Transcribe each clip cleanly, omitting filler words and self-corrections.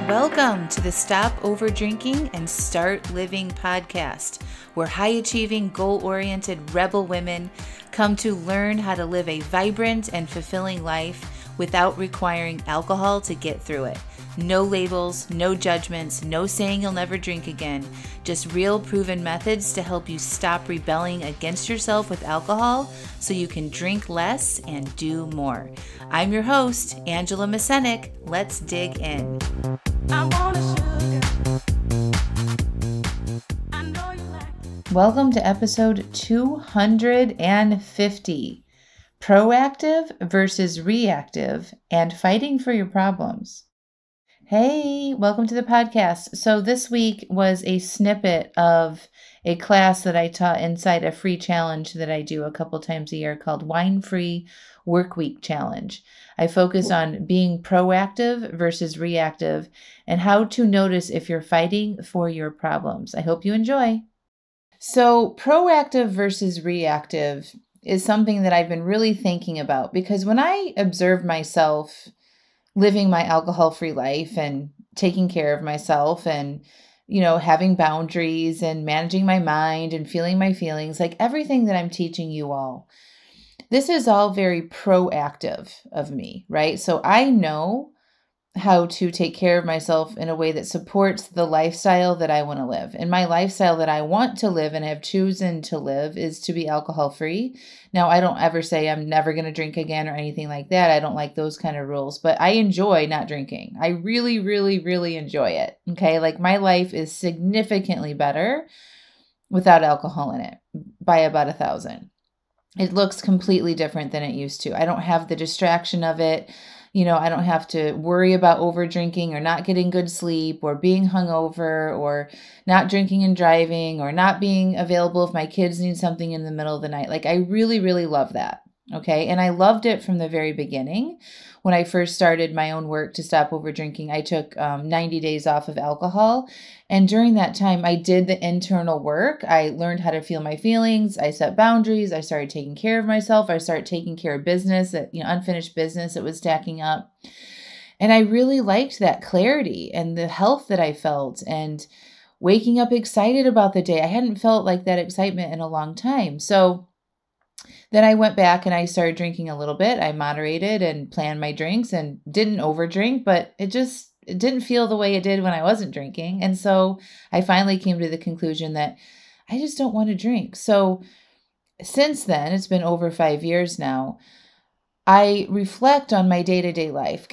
Welcome to the Stop Over Drinking and Start Living podcast, where high-achieving, goal-oriented rebel women come to learn how to live a vibrant and fulfilling life without requiring alcohol to get through it. No labels, no judgments, no saying you'll never drink again. Just real proven methods to help you stop rebelling against yourself with alcohol so you can drink less and do more. I'm your host, Angela Mascenik. Let's dig in. Welcome to episode 250, Proactive versus Reactive and Fighting for Your Problems. Hey, welcome to the podcast. So this week was a snippet of a class that I taught inside a free challenge that I do a couple times a year called Wine-Free Workweek Challenge. I focus on being proactive versus reactive and how to notice if you're fighting for your problems. I hope you enjoy. So proactive versus reactive is something that I've been really thinking about because when I observe myself living my alcohol-free life and taking care of myself and, having boundaries and managing my mind and feeling my feelings, like everything that I'm teaching you all, this is all very proactive of me, right? So I know how to take care of myself in a way that supports the lifestyle that I want to live. And my lifestyle that I want to live and have chosen to live is to be alcohol free. Now, I don't ever say I'm never going to drink again or anything like that. I don't like those kind of rules, but I enjoy not drinking. I really, really, really enjoy it. Okay. Like my life is significantly better without alcohol in it by about 1,000. It looks completely different than it used to. I don't have the distraction of it. I don't have to worry about over drinking or not getting good sleep or being hungover or not drinking and driving or not being available if my kids need something in the middle of the night. Like I really, really love that. Okay. And I loved it from the very beginning. When I first started my own work to stop over drinking, I took 90 days off of alcohol. And during that time, I did the internal work. I learned how to feel my feelings. I set boundaries. I started taking care of myself. I started taking care of business, unfinished business that was stacking up. And I really liked that clarity and the health that I felt and waking up excited about the day. I hadn't felt like that excitement in a long time. So then I went back and I started drinking a little bit. I moderated and planned my drinks and didn't overdrink, but it didn't feel the way it did when I wasn't drinking. And so I finally came to the conclusion that I just don't want to drink. So since then, it's been over 5 years now, I reflect on my day-to-day life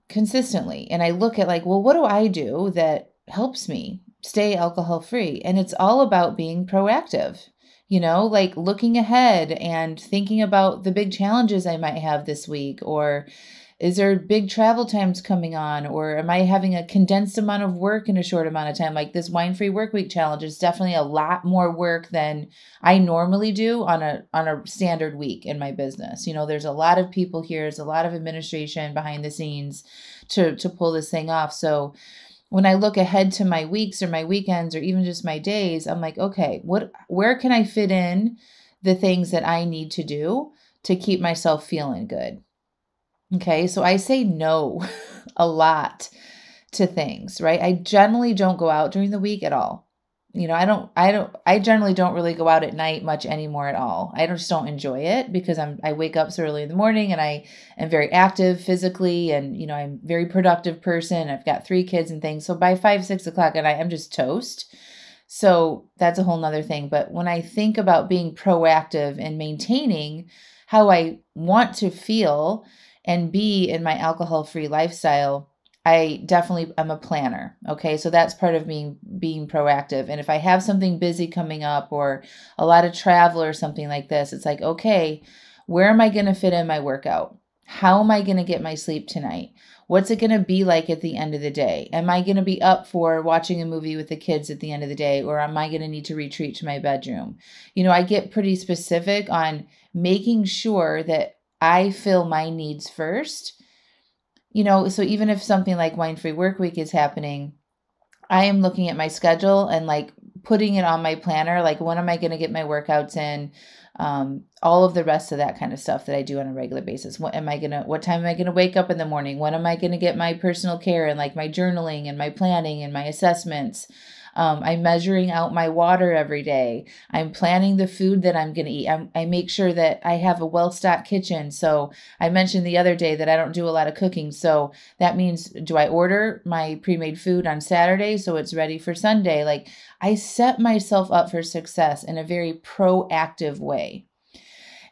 consistently. And I look at what do I do that helps me stay alcohol free? And it's all about being proactive. Looking ahead and thinking about the big challenges I might have this week, or is there big travel times coming on, or am I having a condensed amount of work in a short amount of time? Like this Wine-Free Workweek Challenge is definitely a lot more work than I normally do on a standard week in my business. There's a lot of people here, there's a lot of administration behind the scenes to pull this thing off. So when I look ahead to my weeks or my weekends or even just my days, I'm like, okay, where can I fit in the things that I need to do to keep myself feeling good? Okay, so I say no a lot to things, right? I generally don't go out during the week at all. I generally don't really go out at night much anymore at all. I just don't enjoy it because I wake up so early in the morning and I am very active physically and, I'm a very productive person. I've got 3 kids and things. So by 5, 6 o'clock at night, I'm just toast. So that's a whole nother thing. But when I think about being proactive and maintaining how I want to feel and be in my alcohol-free lifestyle, I definitely am a planner. Okay. So that's part of being proactive. And if I have something busy coming up or a lot of travel or something like this, it's like, okay, where am I going to fit in my workout? How am I going to get my sleep tonight? What's it going to be like at the end of the day? Am I going to be up for watching a movie with the kids at the end of the day? Or am I going to need to retreat to my bedroom? I get pretty specific on making sure that I fill my needs first. So even if something like Wine-Free Workweek is happening, I am looking at my schedule and putting it on my planner, like when am I going to get my workouts in? All of the rest of that kind of stuff that I do on a regular basis. What time am I going to wake up in the morning? When am I going to get my personal care and like my journaling and my planning and my assessments? I'm measuring out my water every day. I'm planning the food that I'm going to eat. I make sure that I have a well-stocked kitchen. So I mentioned the other day that I don't do a lot of cooking. So that means, do I order my pre-made food on Saturday so it's ready for Sunday? Like, I set myself up for success in a very proactive way.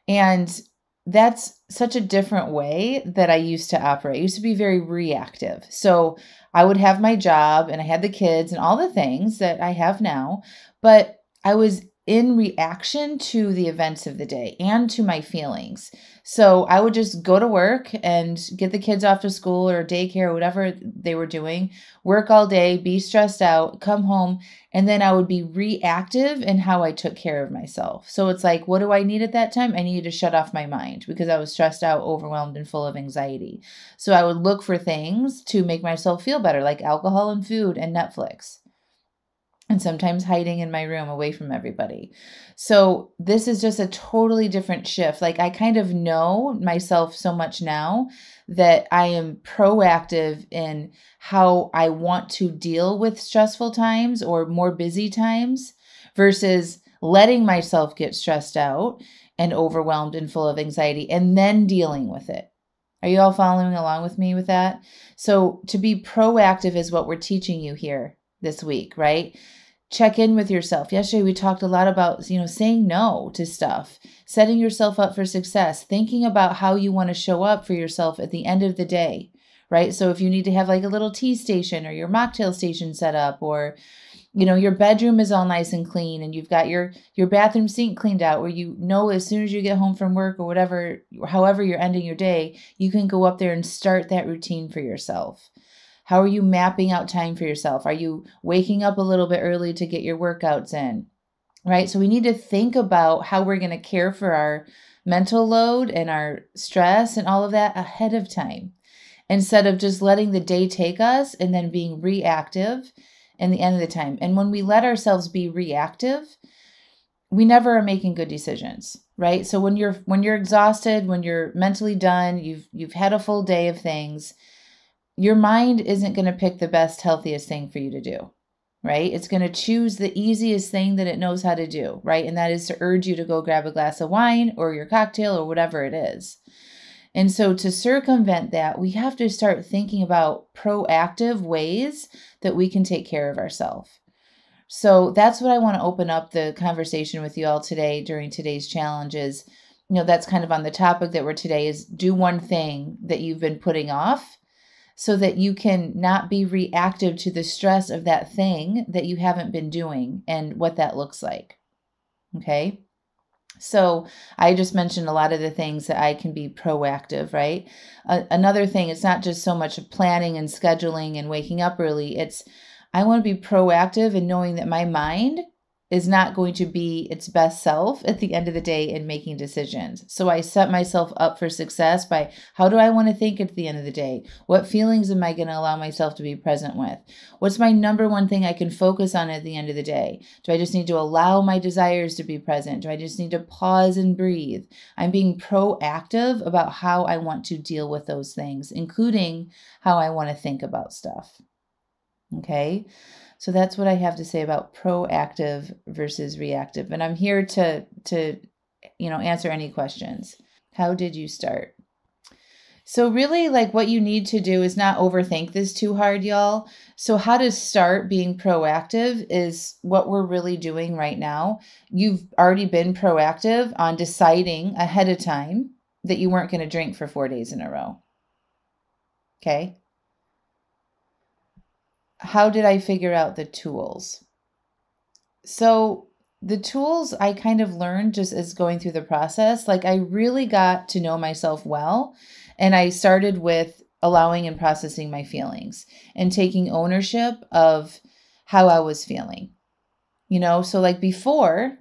And that's such a different way that I used to operate. I used to be very reactive. So I would have my job and I had the kids and all the things that I have now, but I was in reaction to the events of the day and to my feelings. So I would just go to work and get the kids off to school or daycare or whatever they were doing, work all day, be stressed out, come home, and then I would be reactive in how I took care of myself. So it's like, what do I need at that time? I needed to shut off my mind because I was stressed out, overwhelmed, and full of anxiety. So I would look for things to make myself feel better, like alcohol and food and Netflix. And sometimes hiding in my room away from everybody. So this is just a totally different shift. Like, I kind of know myself so much now that I am proactive in how I want to deal with stressful times or more busy times versus letting myself get stressed out and overwhelmed and full of anxiety and then dealing with it. Are you all following along with me with that? So to be proactive is what we're teaching you here this week, right? Check in with yourself. Yesterday, we talked a lot about, saying no to stuff, setting yourself up for success, thinking about how you want to show up for yourself at the end of the day, right? So if you need to have like a little tea station or your mocktail station set up, or, your bedroom is all nice and clean and you've got your bathroom sink cleaned out, where as soon as you get home from work or whatever, however you're ending your day, you can go up there and start that routine for yourself. How are you mapping out time for yourself? Are you waking up a little bit early to get your workouts in, right? So we need to think about how we're going to care for our mental load and our stress and all of that ahead of time, instead of just letting the day take us and then being reactive in the end of the time. And when we let ourselves be reactive, we never are making good decisions, right? So when you're exhausted, when you're mentally done, you've had a full day of things, your mind isn't going to pick the best, healthiest thing for you to do, right? It's going to choose the easiest thing that it knows how to do, right? And that is to urge you to go grab a glass of wine or your cocktail or whatever it is. And so to circumvent that, we have to start thinking about proactive ways that we can take care of ourselves. So that's what I want to open up the conversation with you all today during today's challenges. That's kind of on the topic that we're today, is do one thing that you've been putting off, so that you can not be reactive to the stress of that thing that you haven't been doing and what that looks like. Okay. So I just mentioned a lot of the things that I can be proactive, right? Another thing, it's not just so much of planning and scheduling and waking up early. I want to be proactive in knowing that my mind is not going to be its best self at the end of the day in making decisions. So I set myself up for success by, how do I want to think at the end of the day? What feelings am I going to allow myself to be present with? What's my number one thing I can focus on at the end of the day? Do I just need to allow my desires to be present? Do I just need to pause and breathe? I'm being proactive about how I want to deal with those things, including how I want to think about stuff. Okay. So that's what I have to say about proactive versus reactive. And I'm here to answer any questions. How did you start? So really, like, what you need to do is not overthink this too hard, y'all. So how to start being proactive is what we're really doing right now. You've already been proactive on deciding ahead of time that you weren't going to drink for 4 days in a row. Okay. How did I figure out the tools? So the tools I kind of learned just as going through the process. Like, I really got to know myself well. And I started with allowing and processing my feelings and taking ownership of how I was feeling. So like before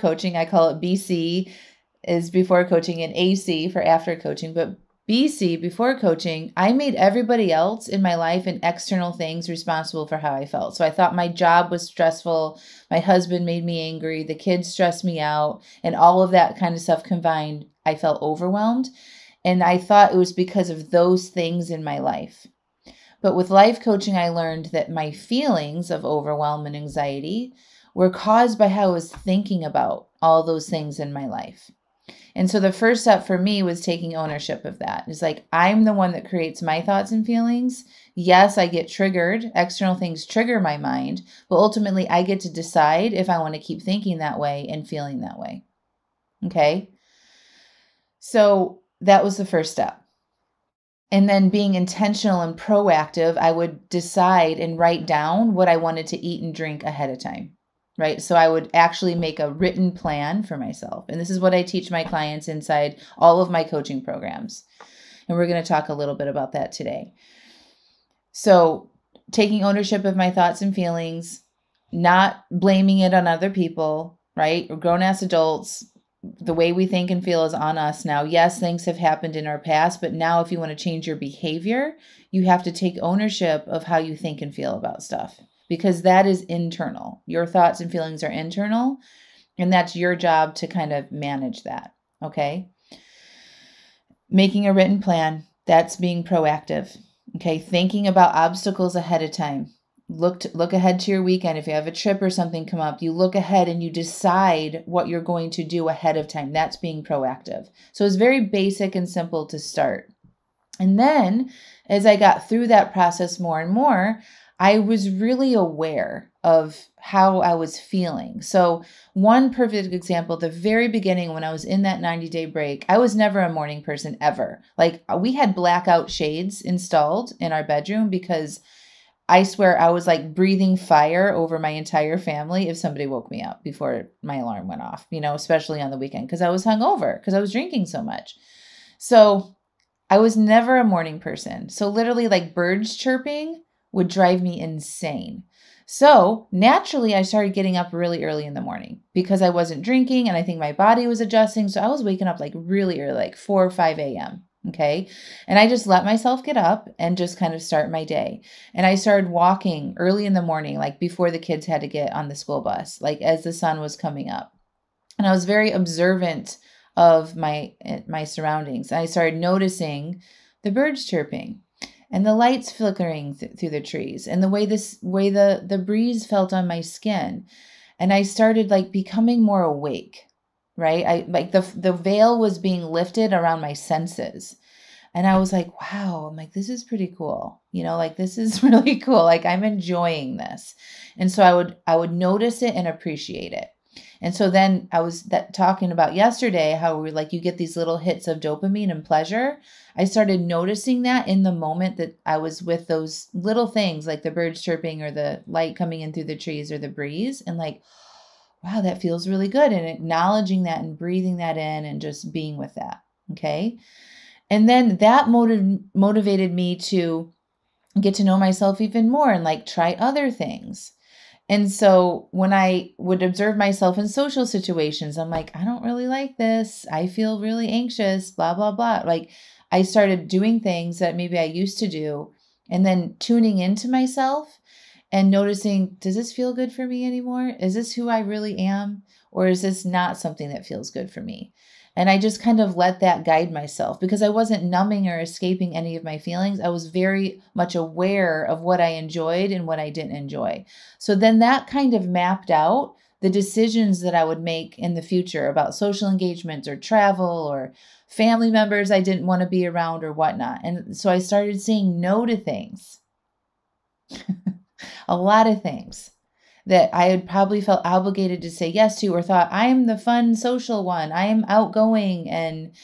coaching, I call it BC is before coaching, and AC for after coaching. But BC, before coaching, I made everybody else in my life and external things responsible for how I felt. So I thought my job was stressful. My husband made me angry. The kids stressed me out, and all of that kind of stuff combined, I felt overwhelmed. And I thought it was because of those things in my life. But with life coaching, I learned that my feelings of overwhelm and anxiety were caused by how I was thinking about all those things in my life. And so the first step for me was taking ownership of that. It's like, I'm the one that creates my thoughts and feelings. Yes, I get triggered. External things trigger my mind, but ultimately I get to decide if I want to keep thinking that way and feeling that way. Okay. So that was the first step. And then being intentional and proactive, I would decide and write down what I wanted to eat and drink ahead of time. Right. So I would actually make a written plan for myself. And this is what I teach my clients inside all of my coaching programs. And we're going to talk a little bit about that today. So taking ownership of my thoughts and feelings, not blaming it on other people, right? We're grown-ass adults. The way we think and feel is on us now. Yes, things have happened in our past, but now if you want to change your behavior, you have to take ownership of how you think and feel about stuff. Because that is internal. Your thoughts and feelings are internal, and that's your job to kind of manage that, okay? Making a written plan, that's being proactive, okay? Thinking about obstacles ahead of time. Look ahead to your weekend. If you have a trip or something come up, you look ahead and you decide what you're going to do ahead of time. That's being proactive. So it's very basic and simple to start. And then as I got through that process more and more, I was really aware of how I was feeling. So one perfect example, the very beginning when I was in that 90-day break, I was never a morning person ever. Like we had blackout shades installed in our bedroom because I swear I was like breathing fire over my entire family if somebody woke me up before my alarm went off, especially on the weekend because I was hungover because I was drinking so much. So I was never a morning person. So literally like birds chirping would drive me insane. So naturally, I started getting up really early in the morning because I wasn't drinking and I think my body was adjusting. So I was waking up like really early, like 4 or 5 a.m. Okay. And I just let myself get up and just kind of start my day. And I started walking early in the morning, like before the kids had to get on the school bus, like as the sun was coming up. And I was very observant of my surroundings. I started noticing the birds chirping and the lights flickering through the trees and the way the breeze felt on my skin. And I started like becoming more awake, right? I like the veil was being lifted around my senses. And I was like, wow, I'm like, this is pretty cool. Like this is really cool. Like I'm enjoying this. And so I would notice it and appreciate it. And so then I was talking about yesterday, how we like, you get these little hits of dopamine and pleasure. I started noticing that in the moment that I was with those little things like the birds chirping or the light coming in through the trees or the breeze and like, wow, that feels really good. And acknowledging that and breathing that in and just being with that. Okay. And then that motivated me to get to know myself even more and like try other things. And so when I would observe myself in social situations, I'm like, I don't really like this. I feel really anxious, blah, blah, blah. Like I started doing things that maybe I used to do and then tuning into myself and noticing, does this feel good for me anymore? Is this who I really am? Or is this not something that feels good for me? And I just kind of let that guide myself because I wasn't numbing or escaping any of my feelings. I was very much aware of what I enjoyed and what I didn't enjoy. So then that kind of mapped out the decisions that I would make in the future about social engagements or travel or family members I didn't want to be around or whatnot. And so I started saying no to things, a lot of things that I had probably felt obligated to say yes to or thought I'm the fun social one. I am outgoing and,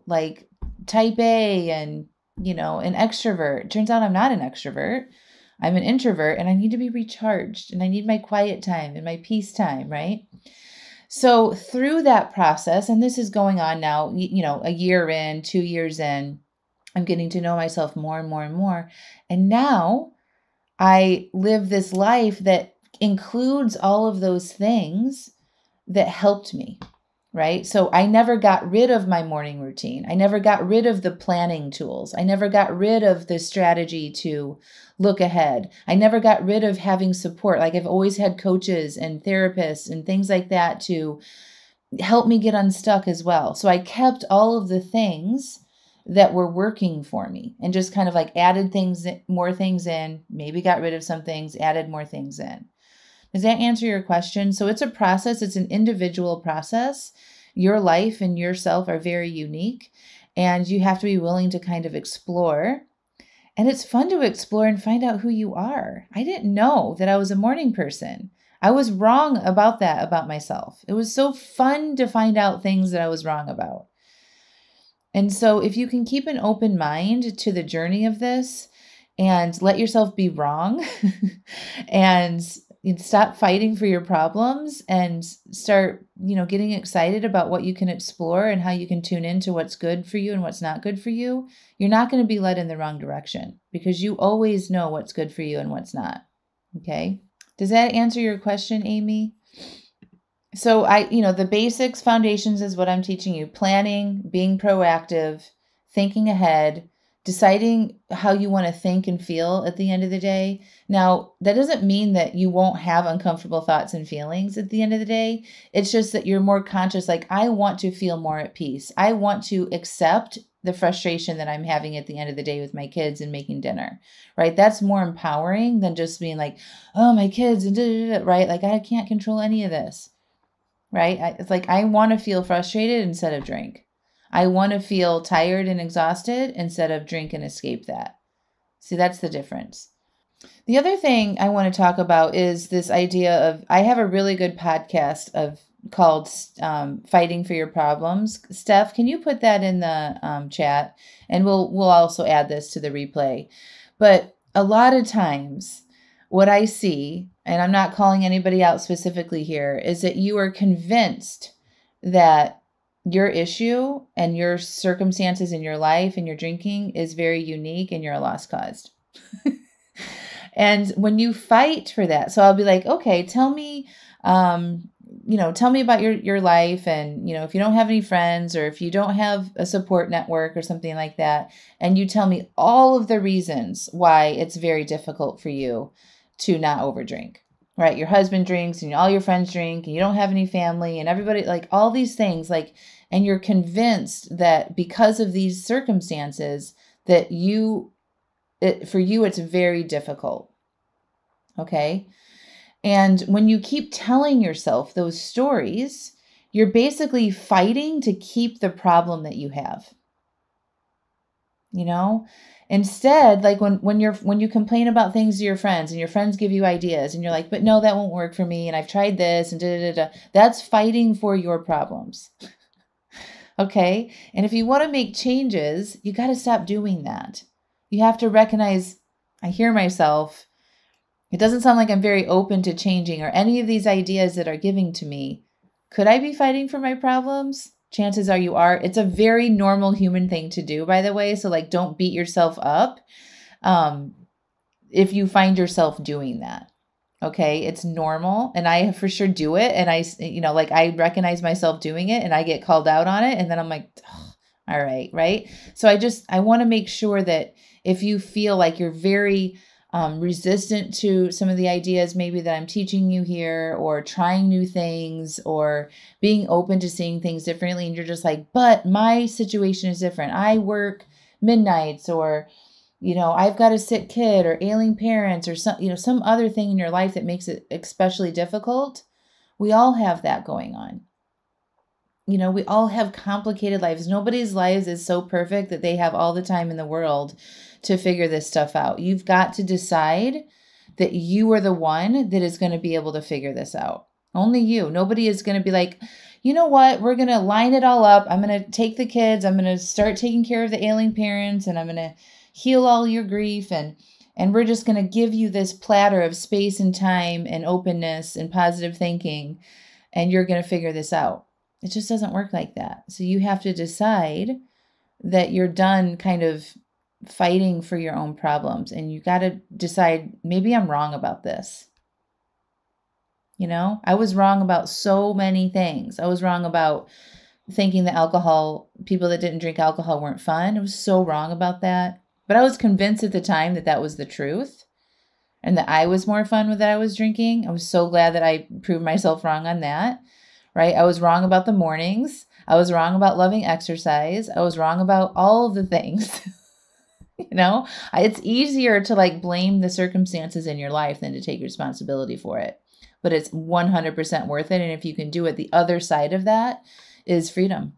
like type A and, an extrovert. Turns out I'm not an extrovert. I'm an introvert and I need to be recharged and I need my quiet time and my peace time, right? So through that process, and this is going on now, a year in, 2 years in, I'm getting to know myself more and more and more. And now I live this life that includes all of those things that helped me, right? So I never got rid of my morning routine. I never got rid of the planning tools. I never got rid of the strategy to look ahead. I never got rid of having support. Like I've always had coaches and therapists and things like that to help me get unstuck as well. So I kept all of the things that were working for me and just kind of like added things, more things in, maybe got rid of some things, added more things in. Does that answer your question? So it's a process. It's an individual process. Your life and yourself are very unique, and you have to be willing to kind of explore. And it's fun to explore and find out who you are. I didn't know that I was a morning person. I was wrong about that about myself. It was so fun to find out things that I was wrong about. And so if you can keep an open mind to the journey of this and let yourself be wrong and stop fighting for your problems and start, getting excited about what you can explore and how you can tune into what's good for you and what's not good for you, you're not going to be led in the wrong direction because you always know what's good for you and what's not. Okay. Does that answer your question, Amy? So the basics, foundations is what I'm teaching you. Planning, being proactive, thinking ahead, deciding how you want to think and feel at the end of the day. Now, that doesn't mean that you won't have uncomfortable thoughts and feelings at the end of the day. It's just that you're more conscious, like, I want to feel more at peace. I want to accept the frustration that I'm having at the end of the day with my kids and making dinner, right? That's more empowering than just being like, oh, my kids, and right? Like, I can't control any of this, right? It's like, I want to feel frustrated instead of drink. I want to feel tired and exhausted instead of drink and escape that. See, that's the difference. The other thing I want to talk about is this idea of, I have a really good podcast called Fighting for Your Problems. Steph, can you put that in the chat? And we'll also add this to the replay. But a lot of times what I see, and I'm not calling anybody out specifically here, is that you are convinced that your issue and your circumstances in your life and your drinking is very unique and you're a lost cause. And when you fight for that, so I'll be like, okay, tell me about your life. And, if you don't have any friends or if you don't have a support network or something like that, and you tell me all of the reasons why it's very difficult for you to not overdrink, right? Your husband drinks and all your friends drink and you don't have any family and everybody, like all these things, like, and you're convinced that because of these circumstances that for you, it's very difficult. Okay. And when you keep telling yourself those stories, you're basically fighting to keep the problem that you have. Instead, like when you complain about things to your friends and your friends give you ideas and you're like, but no, that won't work for me. And I've tried this and that's fighting for your problems. Okay. And if you want to make changes, you got to stop doing that. You have to recognize, I hear myself. It doesn't sound like I'm very open to changing or any of these ideas that are giving to me. Could I be fighting for my problems? Chances are you are. It's a very normal human thing to do, by the way. So like, don't beat yourself up if you find yourself doing that. Okay. It's normal. And I for sure do it. And I recognize myself doing it and I get called out on it. And then I'm like, oh, all right. Right. So I want to make sure that if you feel like you're very resistant to some of the ideas maybe that I'm teaching you here, or trying new things, or being open to seeing things differently, and you're just like, but my situation is different. I work midnights, or I've got a sick kid or ailing parents, or some other thing in your life that makes it especially difficult. We all have that going on. We all have complicated lives. Nobody's lives is so perfect that they have all the time in the world to figure this stuff out. You've got to decide that you are the one that is going to be able to figure this out. Only you. Nobody is going to be like, you know what? We're going to line it all up. I'm going to take the kids. I'm going to start taking care of the ailing parents, and I'm going to heal all your grief. And we're just going to give you this platter of space and time and openness and positive thinking, and you're going to figure this out. It just doesn't work like that. So you have to decide that you're done kind of fighting for your own problems, and you got to decide, maybe I'm wrong about this. You know, I was wrong about so many things. I was wrong about thinking that people that didn't drink alcohol weren't fun. I was so wrong about that. But I was convinced at the time that that was the truth and that I was more fun with that I was drinking. I was so glad that I proved myself wrong on that, right? I was wrong about the mornings. I was wrong about loving exercise. I was wrong about all of the things. It's easier to like blame the circumstances in your life than to take responsibility for it. But it's 100% worth it. And if you can do it, the other side of that is freedom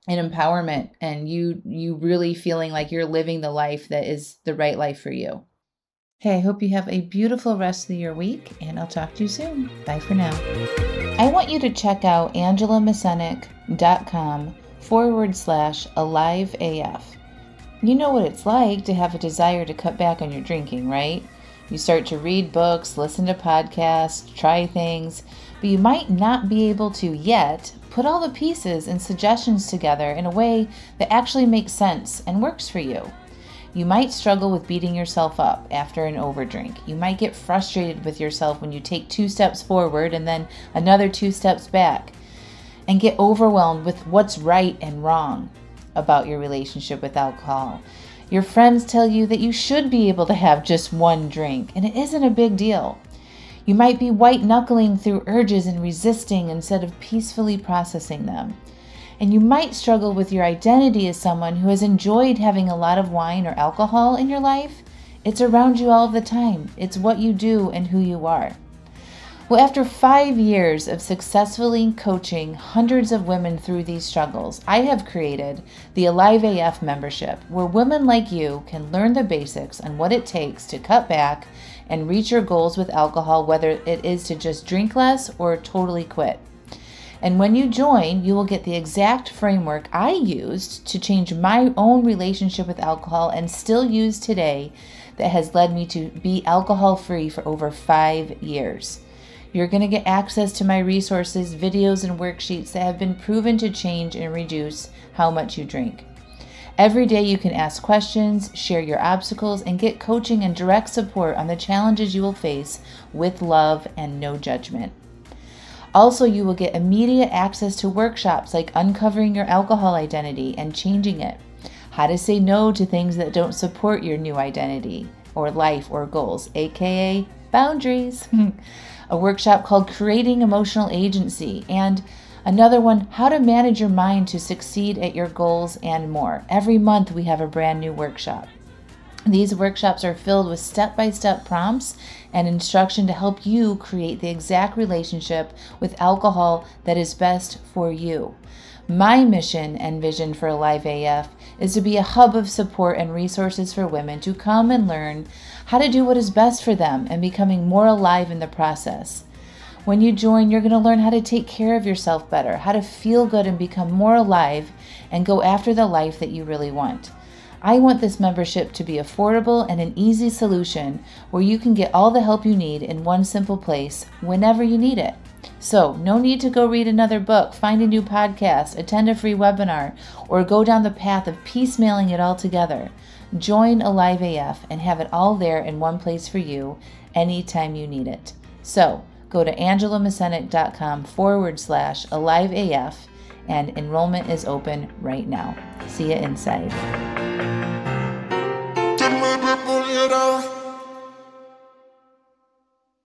and empowerment, and you really feeling like you're living the life that is the right life for you. Hey, I hope you have a beautiful rest of your week, and I'll talk to you soon. Bye for now. I want you to check out AngelaMascenik.com/AliveAF. You know what it's like to have a desire to cut back on your drinking, right? You start to read books, listen to podcasts, try things, but you might not be able to yet put all the pieces and suggestions together in a way that actually makes sense and works for you. You might struggle with beating yourself up after an overdrink. You might get frustrated with yourself when you take 2 steps forward and then another 2 steps back, and get overwhelmed with what's right and wrong about your relationship with alcohol. Your friends tell you that you should be able to have just 1 drink, and it isn't a big deal. You might be white-knuckling through urges and resisting instead of peacefully processing them. And you might struggle with your identity as someone who has enjoyed having a lot of wine or alcohol in your life. It's around you all of the time. It's what you do and who you are. Well, after 5 years of successfully coaching hundreds of women through these struggles, I have created the Alive AF membership, where women like you can learn the basics on what it takes to cut back and reach your goals with alcohol, whether it is to just drink less or totally quit. And when you join, you will get the exact framework I used to change my own relationship with alcohol and still use today, that has led me to be alcohol-free for over 5 years. You're going to get access to my resources, videos, and worksheets that have been proven to change and reduce how much you drink. Every day you can ask questions, share your obstacles, and get coaching and direct support on the challenges you will face with love and no judgment. Also, you will get immediate access to workshops like uncovering your alcohol identity and changing it, how to say no to things that don't support your new identity or life or goals, aka boundaries. A workshop called Creating Emotional Agency, and another one, How to Manage Your Mind to Succeed at Your Goals, and more. Every month we have a brand new workshop. These workshops are filled with step-by-step prompts and instruction to help you create the exact relationship with alcohol that is best for you. My mission and vision for Alive AF is to be a hub of support and resources for women to come and learn how to do what is best for them and becoming more alive in the process. When you join, you're going to learn how to take care of yourself better, how to feel good and become more alive and go after the life that you really want. I want this membership to be affordable and an easy solution where you can get all the help you need in one simple place whenever you need it. So, no need to go read another book, find a new podcast, attend a free webinar, or go down the path of piecemealing it all together. Join Alive AF and have it all there in one place for you anytime you need it. So, go to AngelaMascenik.com/AliveAF, and enrollment is open right now. See you inside.